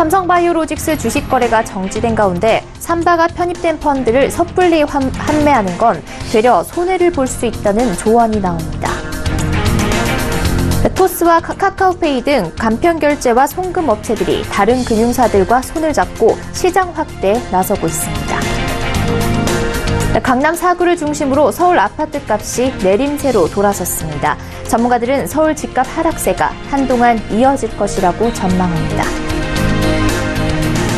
삼성바이오로직스 주식 거래가 정지된 가운데 삼바가 편입된 펀드를 섣불리 환매하는 건 되려 손해를 볼 수 있다는 조언이 나옵니다. 토스와 카카오페이 등 간편결제와 송금업체들이 다른 금융사들과 손을 잡고 시장 확대에 나서고 있습니다. 강남 4구를 중심으로 서울 아파트값이 내림세로 돌아섰습니다. 전문가들은 서울 집값 하락세가 한동안 이어질 것이라고 전망합니다.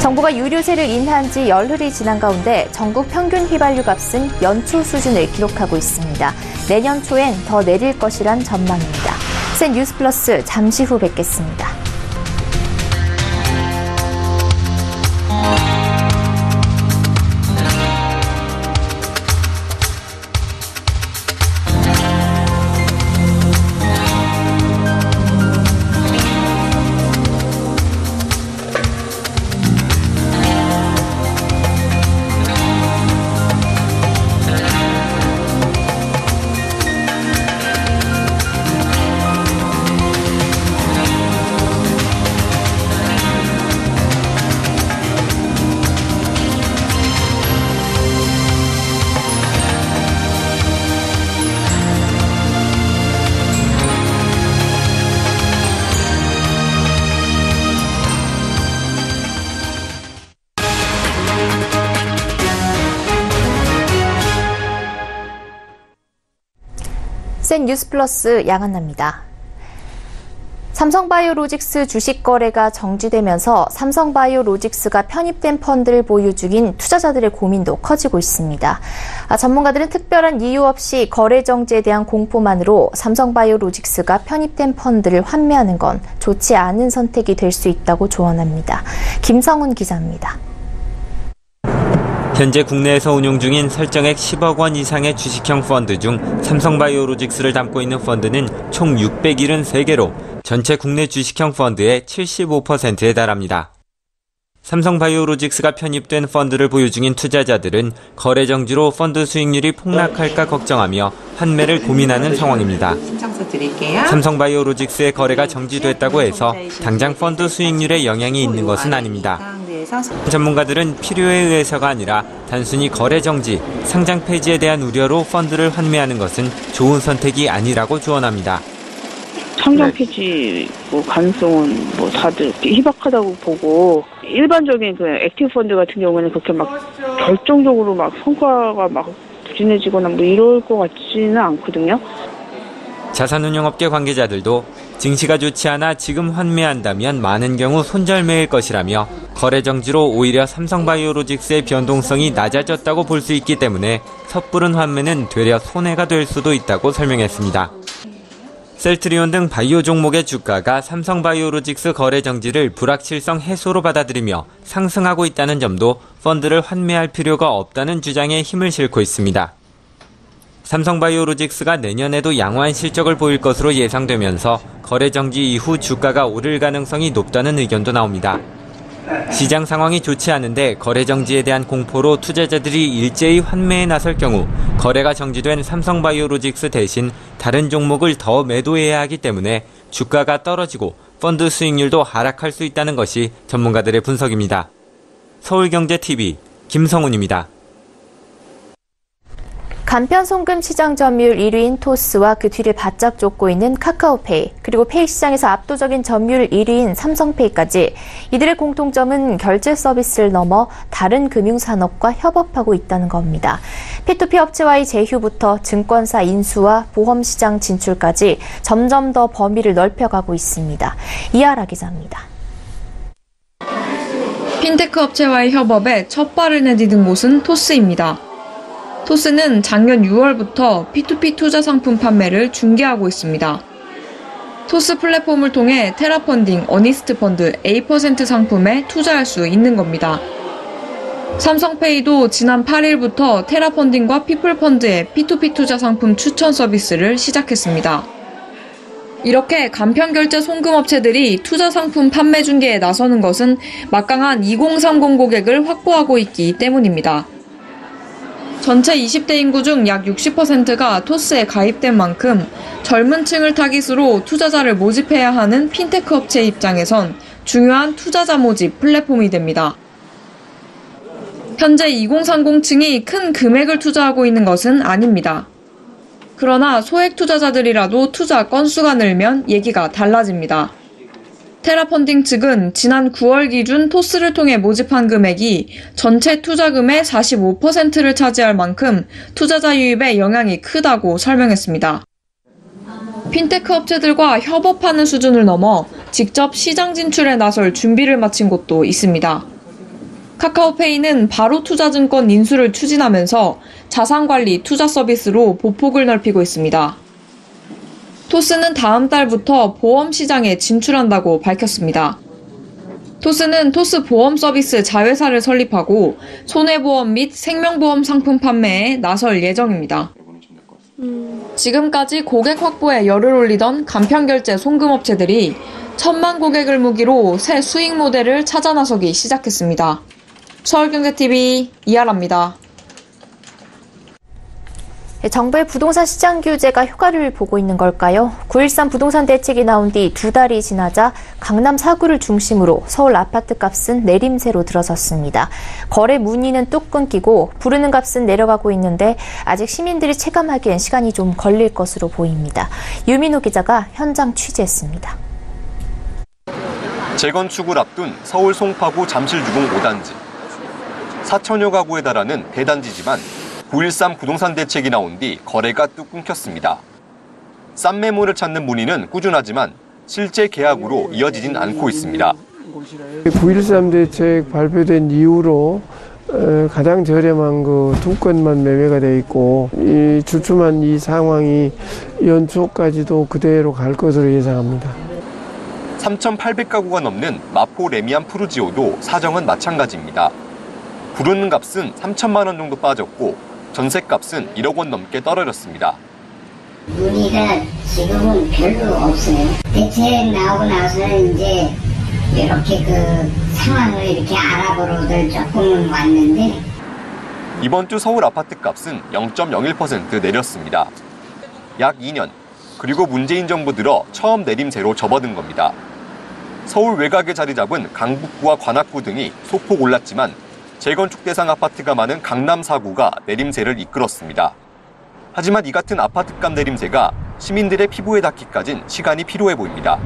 정부가 유류세를 인하한 지 열흘이 지난 가운데 전국 평균 휘발유 값은 연초 수준을 기록하고 있습니다. 내년 초엔 더 내릴 것이란 전망입니다. 센 뉴스 플러스 잠시 후 뵙겠습니다. 센 뉴스 플러스 양한나입니다. 삼성바이오로직스 주식 거래가 정지되면서 삼성바이오로직스가 편입된 펀드를 보유 중인 투자자들의 고민도 커지고 있습니다. 전문가들은 특별한 이유 없이 거래 정지에 대한 공포만으로 삼성바이오로직스가 편입된 펀드를 환매하는 건 좋지 않은 선택이 될 수 있다고 조언합니다. 김성훈 기자입니다. 현재 국내에서 운용 중인 설정액 10억 원 이상의 주식형 펀드 중 삼성바이오로직스를 담고 있는 펀드는 총 673개로 전체 국내 주식형 펀드의 75%에 달합니다. 삼성바이오로직스가 편입된 펀드를 보유 중인 투자자들은 거래 정지로 펀드 수익률이 폭락할까 걱정하며 환매를 고민하는 상황입니다. 삼성바이오로직스의 거래가 정지됐다고 해서 당장 펀드 수익률에 영향이 있는 것은 아닙니다. 전문가들은 필요에 의해서가 아니라 단순히 거래 정지, 상장 폐지에 대한 우려로 펀드를 환매하는 것은 좋은 선택이 아니라고 조언합니다. 상장 폐지 가능성은 다들 희박하다고 보고 일반적인 그 액티브 펀드 같은 경우는 그렇게 결정적으로 성과가 부진해지거나 이럴 것 같지는 않거든요. 자산운용업계 관계자들도 증시가 좋지 않아 지금 환매한다면 많은 경우 손절매일 것이라며 거래 정지로 오히려 삼성바이오로직스의 변동성이 낮아졌다고 볼 수 있기 때문에 섣부른 환매는 되려 손해가 될 수도 있다고 설명했습니다. 셀트리온 등 바이오 종목의 주가가 삼성바이오로직스 거래 정지를 불확실성 해소로 받아들이며 상승하고 있다는 점도 펀드를 환매할 필요가 없다는 주장에 힘을 실고 있습니다. 삼성바이오로직스가 내년에도 양호한 실적을 보일 것으로 예상되면서 거래 정지 이후 주가가 오를 가능성이 높다는 의견도 나옵니다. 시장 상황이 좋지 않은데 거래 정지에 대한 공포로 투자자들이 일제히 환매에 나설 경우 거래가 정지된 삼성바이오로직스 대신 다른 종목을 더 매도해야 하기 때문에 주가가 떨어지고 펀드 수익률도 하락할 수 있다는 것이 전문가들의 분석입니다. 서울경제TV 김성훈입니다. 간편송금 시장 점유율 1위인 토스와 그 뒤를 바짝 쫓고 있는 카카오페이, 그리고 페이 시장에서 압도적인 점유율 1위인 삼성페이까지 이들의 공통점은 결제 서비스를 넘어 다른 금융산업과 협업하고 있다는 겁니다. P2P 업체와의 제휴부터 증권사 인수와 보험시장 진출까지 점점 더 범위를 넓혀가고 있습니다. 이하라 기자입니다. 핀테크 업체와의 협업에 첫 발을 내디딘 곳은 토스입니다. 토스는 작년 6월부터 P2P 투자 상품 판매를 중개하고 있습니다. 토스 플랫폼을 통해 테라펀딩, 어니스트 펀드, A% 상품에 투자할 수 있는 겁니다. 삼성페이도 지난 8일부터 테라펀딩과 피플펀드의 P2P 투자 상품 추천 서비스를 시작했습니다. 이렇게 간편결제 송금업체들이 투자 상품 판매 중개에 나서는 것은 막강한 2030 고객을 확보하고 있기 때문입니다. 전체 20대 인구 중 약 60%가 토스에 가입된 만큼 젊은 층을 타깃으로 투자자를 모집해야 하는 핀테크 업체 입장에선 중요한 투자자 모집 플랫폼이 됩니다. 현재 2030층이 큰 금액을 투자하고 있는 것은 아닙니다. 그러나 소액 투자자들이라도 투자 건수가 늘면 얘기가 달라집니다. 테라펀딩 측은 지난 9월 기준 토스를 통해 모집한 금액이 전체 투자금의 45%를 차지할 만큼 투자자 유입에 영향이 크다고 설명했습니다. 핀테크 업체들과 협업하는 수준을 넘어 직접 시장 진출에 나설 준비를 마친 곳도 있습니다. 카카오페이는 바로투자증권 인수를 추진하면서 자산관리 투자 서비스로 보폭을 넓히고 있습니다. 토스는 다음 달부터 보험 시장에 진출한다고 밝혔습니다. 토스는 토스 보험 서비스 자회사를 설립하고 손해보험 및 생명보험 상품 판매에 나설 예정입니다. 지금까지 고객 확보에 열을 올리던 간편결제 송금업체들이 1,000만 고객을 무기로 새 수익 모델을 찾아 나서기 시작했습니다. 서울경제TV 이하라입니다. 정부의 부동산 시장 규제가 효과를 보고 있는 걸까요? 9.13 부동산 대책이 나온 뒤 2달이 지나자 강남 4구를 중심으로 서울 아파트 값은 내림세로 들어섰습니다. 거래 문의는 뚝 끊기고 부르는 값은 내려가고 있는데 아직 시민들이 체감하기엔 시간이 좀 걸릴 것으로 보입니다. 유민호 기자가 현장 취재했습니다. 재건축을 앞둔 서울 송파구 잠실주공 5단지. 4천여 가구에 달하는 대단지지만 9.13 부동산 대책이 나온 뒤 거래가 뚝 끊겼습니다. 싼 매물을 찾는 문의는 꾸준하지만 실제 계약으로 이어지진 않고 있습니다. 9.13 대책 발표된 이후로 가장 저렴한 그 2건만 매매가 돼 있고 이 주춤한 이 상황이 연초까지도 그대로 갈 것으로 예상합니다. 3,800가구가 넘는 마포 레미안 푸르지오도 사정은 마찬가지입니다. 부르는 값은 3천만 원 정도 빠졌고 전셋값은 1억 원 넘게 떨어졌습니다. 문의가 지금은 별로 없어요. 대책 나오고 나서는 이제 이렇게 그 상황을 이렇게 알아보러들 조금은 왔는데 이번 주 서울 아파트 값은 0.01% 내렸습니다. 약 2년, 그리고 문재인 정부 들어 처음 내림세로 접어든 겁니다. 서울 외곽에 자리 잡은 강북구와 관악구 등이 소폭 올랐지만 재건축 대상 아파트가 많은 강남 4구가 내림세를 이끌었습니다. 하지만 이 같은 아파트값 내림세가 시민들의 피부에 닿기까진 시간이 필요해 보입니다.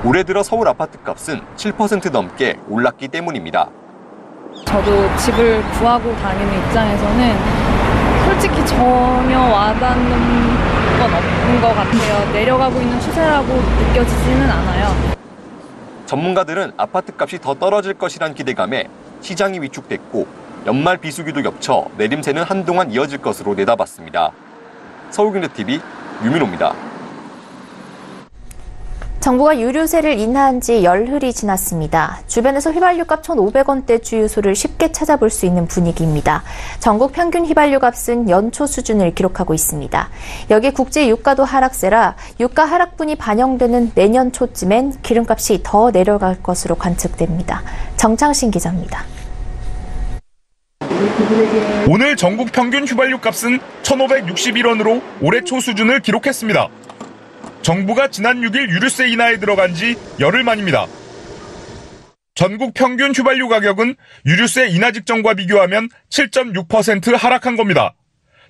올해 들어 서울 아파트값은 7% 넘게 올랐기 때문입니다. 저도 집을 구하고 다니는 입장에서는 솔직히 전혀 와닿는 건 없는 것 같아요. 내려가고 있는 추세라고 느껴지지는 않아요. 전문가들은 아파트값이 더 떨어질 것이란 기대감에 시장이 위축됐고 연말 비수기도 겹쳐 내림세는 한동안 이어질 것으로 내다봤습니다. 서울경제TV 유민호입니다. 정부가 유류세를 인하한 지 열흘이 지났습니다. 주변에서 휘발유값 1,500원대 주유소를 쉽게 찾아볼 수 있는 분위기입니다. 전국 평균 휘발유값은 연초 수준을 기록하고 있습니다. 여기 국제 유가도 하락세라 유가 하락분이 반영되는 내년 초쯤엔 기름값이 더 내려갈 것으로 관측됩니다. 정창신 기자입니다. 오늘 전국 평균 휘발유값은 1,561원으로 올해 초 수준을 기록했습니다. 정부가 지난 6일 유류세 인하에 들어간 지 열흘 만입니다. 전국 평균 휘발유 가격은 유류세 인하 직전과 비교하면 7.6% 하락한 겁니다.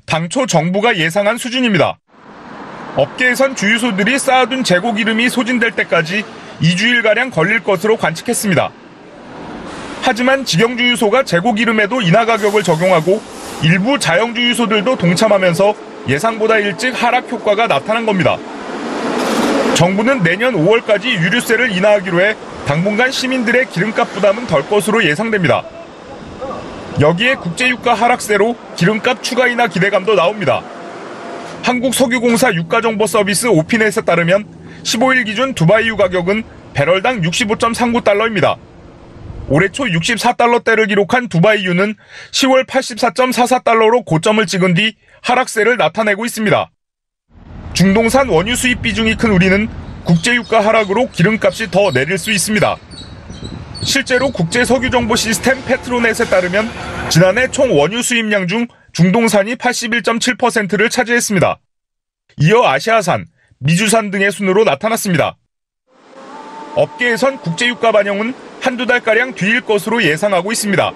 당초 정부가 예상한 수준입니다. 업계에선 주유소들이 쌓아둔 재고 기름이 소진될 때까지 2주일가량 걸릴 것으로 관측했습니다. 하지만 직영주유소가 재고 기름에도 인하 가격을 적용하고 일부 자영주유소들도 동참하면서 예상보다 일찍 하락 효과가 나타난 겁니다. 정부는 내년 5월까지 유류세를 인하하기로 해 당분간 시민들의 기름값 부담은 덜 것으로 예상됩니다. 여기에 국제유가 하락세로 기름값 추가 인하 기대감도 나옵니다. 한국석유공사 유가정보 서비스 오피넷에 따르면 15일 기준 두바이유 가격은 배럴당 65.39달러입니다. 올해 초 64달러대를 기록한 두바이유는 10월 84.44달러로 고점을 찍은 뒤 하락세를 나타내고 있습니다. 중동산 원유 수입 비중이 큰 우리는 국제유가 하락으로 기름값이 더 내릴 수 있습니다. 실제로 국제석유정보 시스템 페트로넷에 따르면 지난해 총 원유 수입량 중 중동산이 81.7%를 차지했습니다. 이어 아시아산, 미주산 등의 순으로 나타났습니다. 업계에선 국제유가 반영은 한두 달가량 뒤일 것으로 예상하고 있습니다.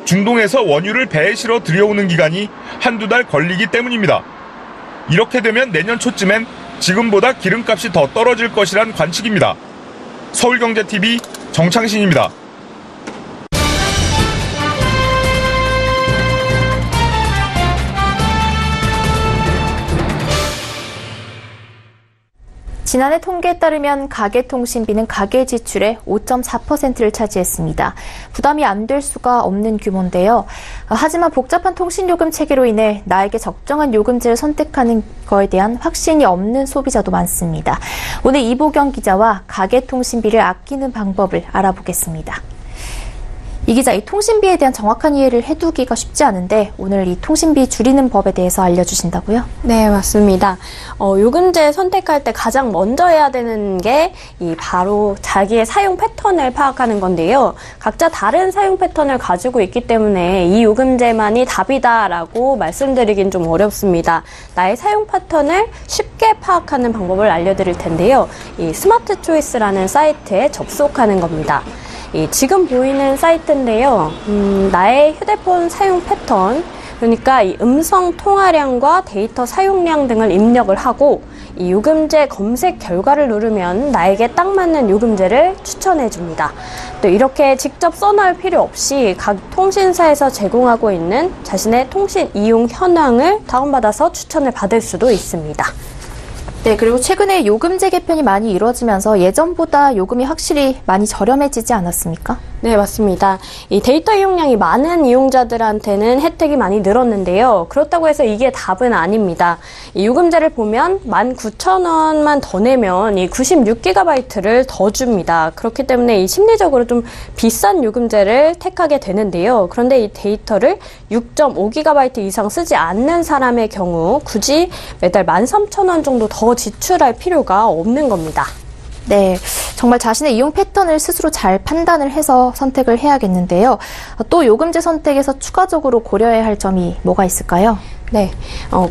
중동에서 원유를 배에 실어 들여오는 기간이 한두 달 걸리기 때문입니다. 이렇게 되면 내년 초쯤엔 지금보다 기름값이 더 떨어질 것이란 관측입니다. 서울경제TV 정창신입니다. 지난해 통계에 따르면 가계통신비는 가계 지출의 5.4%를 차지했습니다. 부담이 안 될 수가 없는 규모인데요. 하지만 복잡한 통신요금 체계로 인해 나에게 적정한 요금제를 선택하는 거에 대한 확신이 없는 소비자도 많습니다. 오늘 이보경 기자와 가계통신비를 아끼는 방법을 알아보겠습니다. 이 기자, 이 통신비에 대한 정확한 이해를 해두기가 쉽지 않은데 오늘 이 통신비 줄이는 법에 대해서 알려주신다고요? 네, 맞습니다. 요금제 선택할 때 가장 먼저 해야 되는 게 바로 자기의 사용 패턴을 파악하는 건데요. 각자 다른 사용 패턴을 가지고 있기 때문에 이 요금제만이 답이다라고 말씀드리긴 좀 어렵습니다. 나의 사용 패턴을 쉽게 파악하는 방법을 알려드릴 텐데요. 이 스마트 초이스라는 사이트에 접속하는 겁니다. 지금 보이는 사이트인데요. 나의 휴대폰 사용 패턴, 그러니까 이 음성 통화량과 데이터 사용량 등을 입력을 하고 이 요금제 검색 결과를 누르면 나에게 딱 맞는 요금제를 추천해 줍니다. 또 이렇게 직접 써놓을 필요 없이 각 통신사에서 제공하고 있는 자신의 통신 이용 현황을 다운받아서 추천을 받을 수도 있습니다. 네, 그리고 최근에 요금제 개편이 많이 이루어지면서 예전보다 요금이 확실히 많이 저렴해지지 않았습니까? 네, 맞습니다. 이 데이터 이용량이 많은 이용자들한테는 혜택이 많이 늘었는데요. 그렇다고 해서 이게 답은 아닙니다. 이 요금제를 보면 19,000원만 더 내면 이 96GB를 더 줍니다. 그렇기 때문에 이 심리적으로 좀 비싼 요금제를 택하게 되는데요. 그런데 이 데이터를 6.5GB 이상 쓰지 않는 사람의 경우 굳이 매달 13,000원 정도 더 지출할 필요가 없는 겁니다. 네, 정말 자신의 이용 패턴을 스스로 잘 판단을 해서 선택을 해야겠는데요. 또 요금제 선택에서 추가적으로 고려해야 할 점이 뭐가 있을까요? 네,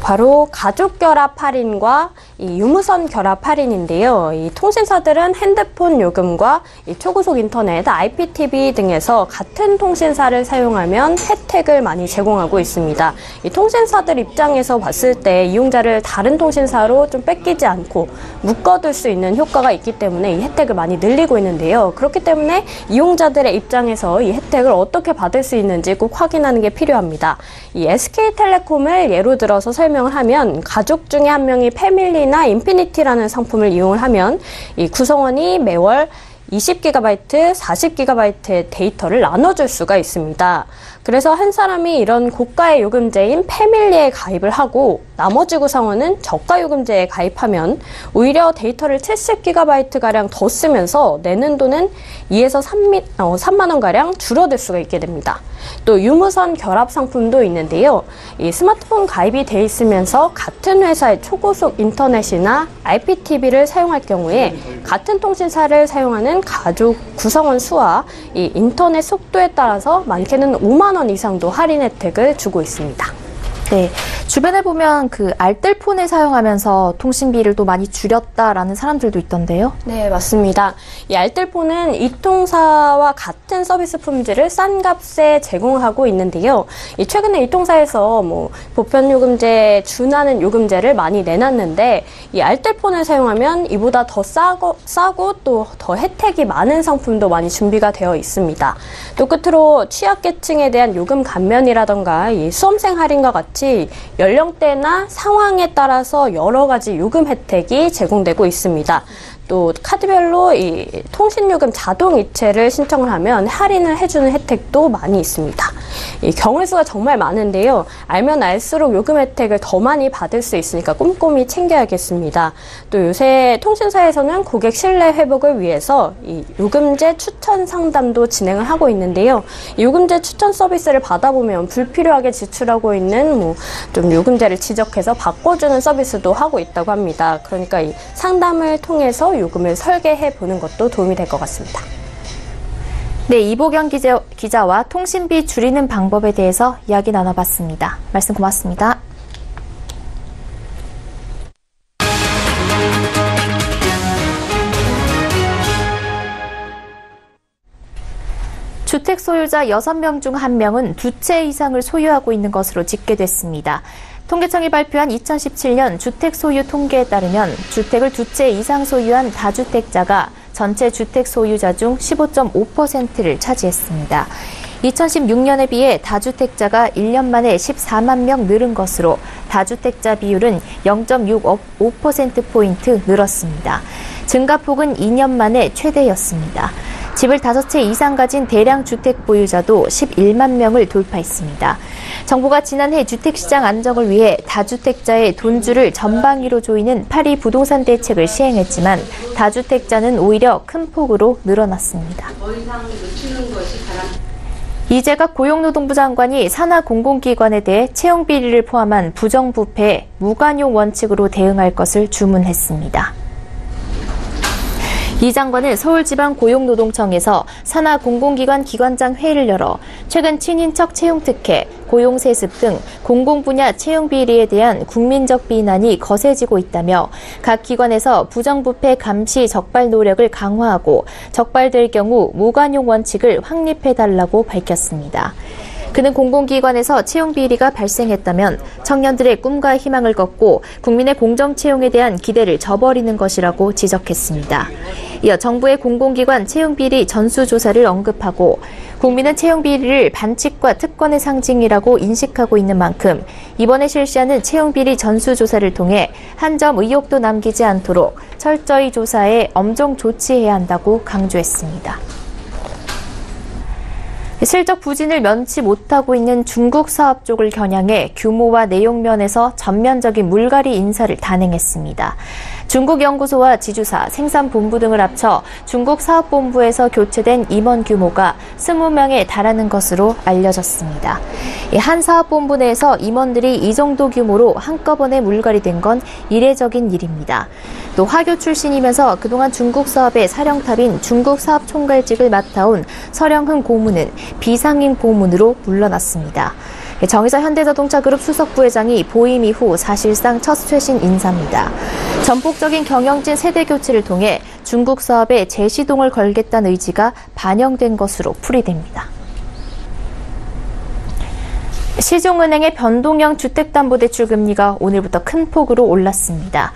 바로 가족 결합 할인과 이 유무선 결합 할인인데요. 이 통신사들은 핸드폰 요금과 이 초고속 인터넷, IPTV 등에서 같은 통신사를 사용하면 혜택을 많이 제공하고 있습니다. 이 통신사들 입장에서 봤을 때 이용자를 다른 통신사로 좀 뺏기지 않고 묶어둘 수 있는 효과가 있기 때문에 이 혜택을 많이 늘리고 있는데요. 그렇기 때문에 이용자들의 입장에서 이 혜택을 어떻게 받을 수 있는지 꼭 확인하는 게 필요합니다. 이 SK텔레콤을 예로 들어서 설명을 하면 가족 중에 한 명이 패밀리나 인피니티라는 상품을 이용을 하면 이 구성원이 매월 20GB, 40GB의 데이터를 나눠줄 수가 있습니다. 그래서 한 사람이 이런 고가의 요금제인 패밀리에 가입을 하고 나머지 구성원은 저가 요금제에 가입하면 오히려 데이터를 70GB가량 더 쓰면서 내는 돈은 2에서 3만 원가량 줄어들 수가 있게 됩니다. 또 유무선 결합 상품도 있는데요. 이 스마트폰 가입이 돼 있으면서 같은 회사의 초고속 인터넷이나 IPTV를 사용할 경우에 같은 통신사를 사용하는 가족 구성원 수와 이 인터넷 속도에 따라서 많게는 5만 원 이상도 할인 혜택을 주고 있습니다. 네, 주변에 보면 그 알뜰폰을 사용하면서 통신비를 또 많이 줄였다라는 사람들도 있던데요. 네, 맞습니다. 이 알뜰폰은 이통사와 같은 서비스 품질을 싼 값에 제공하고 있는데요. 최근에 이통사에서 보편 요금제에 준하는 요금제를 많이 내놨는데 이 알뜰폰을 사용하면 이보다 더 싸고 또 더 혜택이 많은 상품도 많이 준비가 되어 있습니다. 또 끝으로 취약계층에 대한 요금 감면이라던가 이 수험생 할인과 같이 연령대나 상황에 따라서 여러 가지 요금 혜택이 제공되고 있습니다. 또 카드별로 이 통신요금 자동 이체를 신청을 하면 할인을 해주는 혜택도 많이 있습니다. 이 경우 수가 정말 많은데요. 알면 알수록 요금 혜택을 더 많이 받을 수 있으니까 꼼꼼히 챙겨야겠습니다. 또 요새 통신사에서는 고객 신뢰 회복을 위해서 이 요금제 추천 상담도 진행을 하고 있는데요. 이 요금제 추천 서비스를 받아보면 불필요하게 지출하고 있는 좀 요금제를 지적해서 바꿔주는 서비스도 하고 있다고 합니다. 그러니까 이 상담을 통해서 요금을 설계해 보는 것도 도움이 될 것 같습니다. 네, 이보경 기자와 통신비 줄이는 방법에 대해서 이야기 나눠봤습니다. 말씀 고맙습니다. 주택 소유자 6명 중 1명은 2채 이상을 소유하고 있는 것으로 집계됐습니다. 통계청이 발표한 2017년 주택 소유 통계에 따르면 주택을 2채 이상 소유한 다주택자가 전체 주택 소유자 중 15.5%를 차지했습니다. 2016년에 비해 다주택자가 1년 만에 14만 명 늘은 것으로 다주택자 비율은 0.65%포인트 늘었습니다. 증가폭은 2년 만에 최대였습니다. 집을 5채 이상 가진 대량 주택 보유자도 11만 명을 돌파했습니다. 정부가 지난해 주택시장 안정을 위해 다주택자의 돈줄을 전방위로 조이는 파리 부동산 대책을 시행했지만 다주택자는 오히려 큰 폭으로 늘어났습니다. 이재갑 고용노동부 장관이 산하 공공기관에 대해 채용 비리를 포함한 부정부패에 무관용 원칙으로 대응할 것을 주문했습니다. 이 장관은 서울지방고용노동청에서 산하 공공기관 기관장 회의를 열어 최근 친인척 채용특혜, 고용세습 등 공공분야 채용 비리에 대한 국민적 비난이 거세지고 있다며 각 기관에서 부정부패 감시 적발 노력을 강화하고 적발될 경우 무관용 원칙을 확립해달라고 밝혔습니다. 그는 공공기관에서 채용 비리가 발생했다면 청년들의 꿈과 희망을 꺾고 국민의 공정 채용에 대한 기대를 저버리는 것이라고 지적했습니다. 이어 정부의 공공기관 채용 비리 전수조사를 언급하고 국민은 채용 비리를 반칙과 특권의 상징이라고 인식하고 있는 만큼 이번에 실시하는 채용 비리 전수조사를 통해 한 점 의혹도 남기지 않도록 철저히 조사해 엄정 조치해야 한다고 강조했습니다. 실적 부진을 면치 못하고 있는 중국 사업 쪽을 겨냥해 규모와 내용 면에서 전면적인 물갈이 인사를 단행했습니다. 중국 연구소와 지주사, 생산본부 등을 합쳐 중국 사업본부에서 교체된 임원 규모가 20명에 달하는 것으로 알려졌습니다. 한 사업본부 내에서 임원들이 이 정도 규모로 한꺼번에 물갈이된 건 이례적인 일입니다. 또 화교 출신이면서 그동안 중국 사업의 사령탑인 중국 사업총괄직을 맡아온 서령흥 고문은 비상임 고문으로 물러났습니다. 정의사 현대자동차 그룹 수석 부회장이 보임 이후 사실상 첫 쇄신 인사입니다. 전폭적인 경영진 세대 교체를 통해 중국 사업에 재시동을 걸겠다는 의지가 반영된 것으로 풀이됩니다. 시중은행의 변동형 주택담보대출 금리가 오늘부터 큰 폭으로 올랐습니다.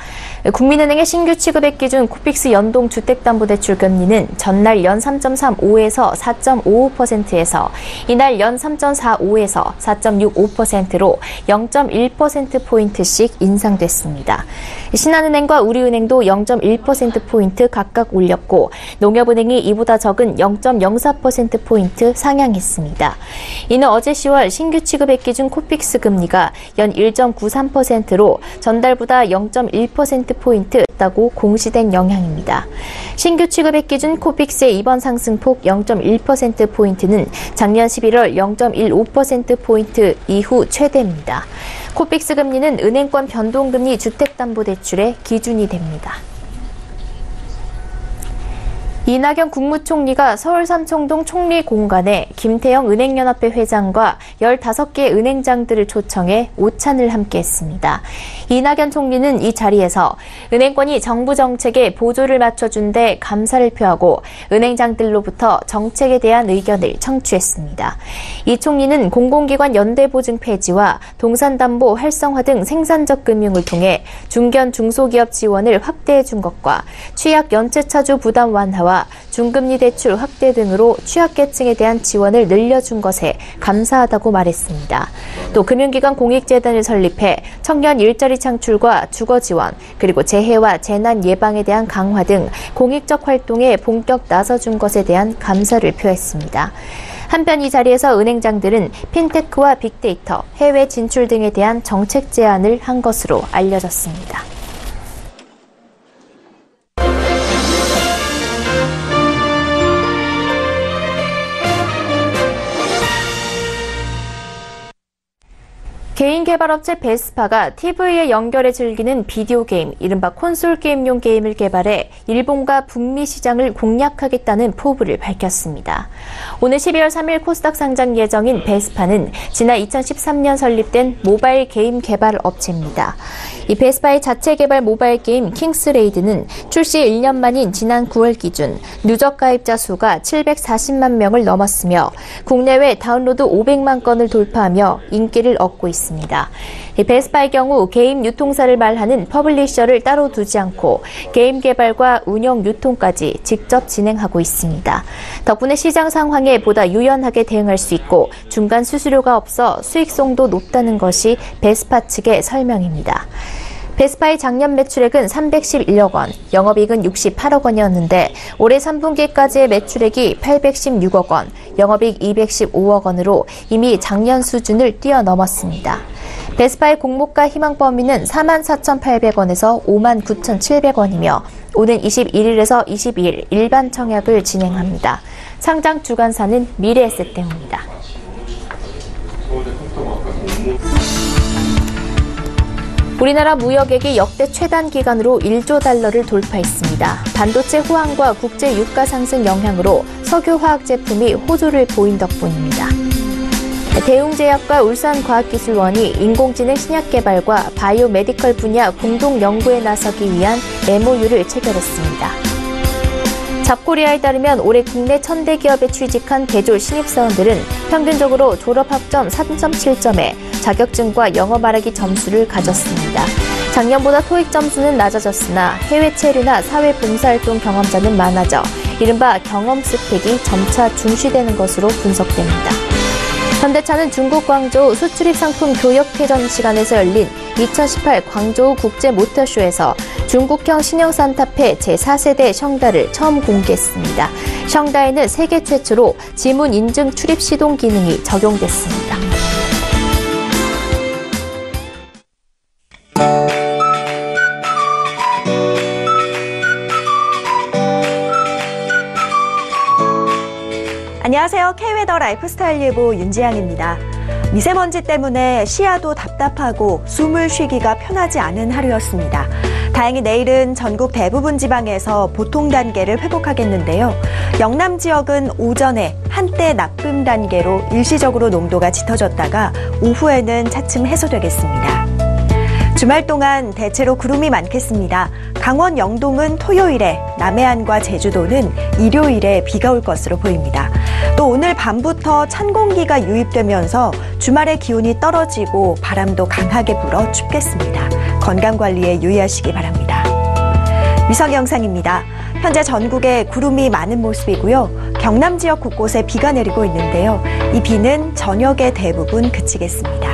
국민은행의 신규 취급액 기준 코픽스 연동 주택담보대출 금리는 전날 연 3.35에서 4.55%에서 이날 연 3.45에서 4.65%로 0.1%포인트씩 인상됐습니다. 신한은행과 우리은행도 0.1%포인트 각각 올렸고 농협은행이 이보다 적은 0.04%포인트 상향했습니다. 이는 어제 10월 신규 취급액 기준 코픽스 금리가 연 1.93%로 전달보다 0.1%포인트 다고 공시된 영향입니다. 신규 취급액 기준 코픽스의 이번 상승폭 0.1%포인트는 작년 11월 0.15%포인트 이후 최대입니다. 코픽스 금리는 은행권 변동금리 주택담보대출의 기준이 됩니다. 이낙연 국무총리가 서울 삼청동 총리 공간에 김태형 은행연합회 회장과 15개 은행장들을 초청해 오찬을 함께했습니다. 이낙연 총리는 이 자리에서 은행권이 정부 정책에 보조를 맞춰준 데 감사를 표하고 은행장들로부터 정책에 대한 의견을 청취했습니다. 이 총리는 공공기관 연대보증 폐지와 동산담보 활성화 등 생산적 금융을 통해 중견 중소기업 지원을 확대해 준 것과 취약 연체차주 부담 완화와 중금리 대출 확대 등으로 취약계층에 대한 지원을 늘려준 것에 감사하다고 말했습니다. 또 금융기관 공익재단을 설립해 청년 일자리 창출과 주거 지원, 그리고 재해와 재난 예방에 대한 강화 등 공익적 활동에 본격 나서준 것에 대한 감사를 표했습니다. 한편 이 자리에서 은행장들은 핀테크와 빅데이터, 해외 진출 등에 대한 정책 제안을 한 것으로 알려졌습니다. 개인 개발업체 베스파가 TV에 연결해 즐기는 비디오 게임, 이른바 콘솔 게임용 게임을 개발해 일본과 북미 시장을 공략하겠다는 포부를 밝혔습니다. 오늘 12월 3일 코스닥 상장 예정인 베스파는 지난 2013년 설립된 모바일 게임 개발 업체입니다. 이 베스파의 자체 개발 모바일 게임 킹스레이드는 출시 1년 만인 지난 9월 기준 누적 가입자 수가 740만 명을 넘었으며 국내외 다운로드 500만 건을 돌파하며 인기를 얻고 있습니다. 이 베스파의 경우 게임 유통사를 말하는 퍼블리셔를 따로 두지 않고 게임 개발과 운영 유통까지 직접 진행하고 있습니다. 덕분에 시장 상황에 보다 유연하게 대응할 수 있고 중간 수수료가 없어 수익성도 높다는 것이 베스파 측의 설명입니다. 베스파의 작년 매출액은 311억 원, 영업이익은 68억 원이었는데 올해 3분기까지의 매출액이 816억 원, 영업이익 215억 원으로 이미 작년 수준을 뛰어넘었습니다. 베스파의 공모가 희망 범위는 44,800원에서 59,700원이며 오는 21일에서 22일 일반 청약을 진행합니다. 상장 주관사는 미래에셋대우입니다. 우리나라 무역액이 역대 최단 기간으로 1조 달러를 돌파했습니다. 반도체 호황과 국제 유가 상승 영향으로 석유 화학 제품이 호조를 보인 덕분입니다. 대웅제약과 울산과학기술원이 인공지능 신약 개발과 바이오 메디컬 분야 공동 연구에 나서기 위한 MOU를 체결했습니다. 잡코리아에 따르면 올해 국내 1000대 기업에 취직한 대졸 신입사원들은 평균적으로 졸업학점 3.7점에 자격증과 영어 말하기 점수를 가졌습니다. 작년보다 토익 점수는 낮아졌으나 해외 체류나 사회 봉사활동 경험자는 많아져 이른바 경험 스펙이 점차 중시되는 것으로 분석됩니다. 현대차는 중국 광저우 수출입 상품 교역회전 시간에서 열린 2018 광저우 국제모터쇼에서 중국형 신형 산타페 제4세대 셩다를 처음 공개했습니다. 셩다에는 세계 최초로 지문 인증 출입 시동 기능이 적용됐습니다. 안녕하세요. K웨더 라이프스타일 예보 윤지향입니다. 미세먼지 때문에 시야도 답답하고 숨을 쉬기가 편하지 않은 하루였습니다. 다행히 내일은 전국 대부분 지방에서 보통 단계를 회복하겠는데요. 영남 지역은 오전에 한때 나쁨 단계로 일시적으로 농도가 짙어졌다가 오후에는 차츰 해소되겠습니다. 주말 동안 대체로 구름이 많겠습니다. 강원 영동은 토요일에, 남해안과 제주도는 일요일에 비가 올 것으로 보입니다. 또 오늘 밤부터 찬 공기가 유입되면서 주말에 기온이 떨어지고 바람도 강하게 불어 춥겠습니다. 건강관리에 유의하시기 바랍니다. 위성 영상입니다. 현재 전국에 구름이 많은 모습이고요. 경남 지역 곳곳에 비가 내리고 있는데요. 이 비는 저녁에 대부분 그치겠습니다.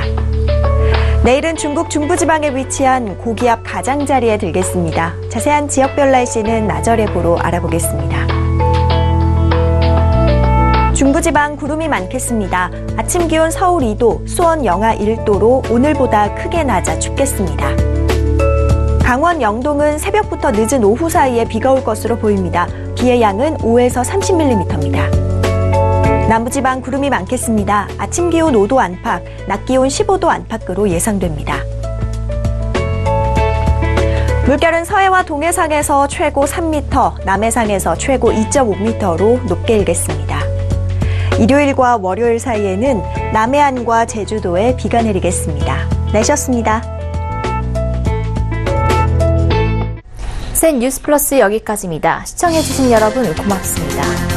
내일은 중국 중부지방에 위치한 고기압 가장자리에 들겠습니다. 자세한 지역별 날씨는 나절 예보로 알아보겠습니다. 중부지방 구름이 많겠습니다. 아침 기온 서울 2도, 수원 영하 1도로 오늘보다 크게 낮아 춥겠습니다. 강원 영동은 새벽부터 늦은 오후 사이에 비가 올 것으로 보입니다. 비의 양은 5에서 30mm입니다. 남부지방 구름이 많겠습니다. 아침 기온 5도 안팎, 낮 기온 15도 안팎으로 예상됩니다. 물결은 서해와 동해상에서 최고 3m, 남해상에서 최고 2.5m로 높게 일겠습니다. 일요일과 월요일 사이에는 남해안과 제주도에 비가 내리겠습니다. 내셨습니다. 센 뉴스 플러스 여기까지입니다. 시청해주신 여러분 고맙습니다.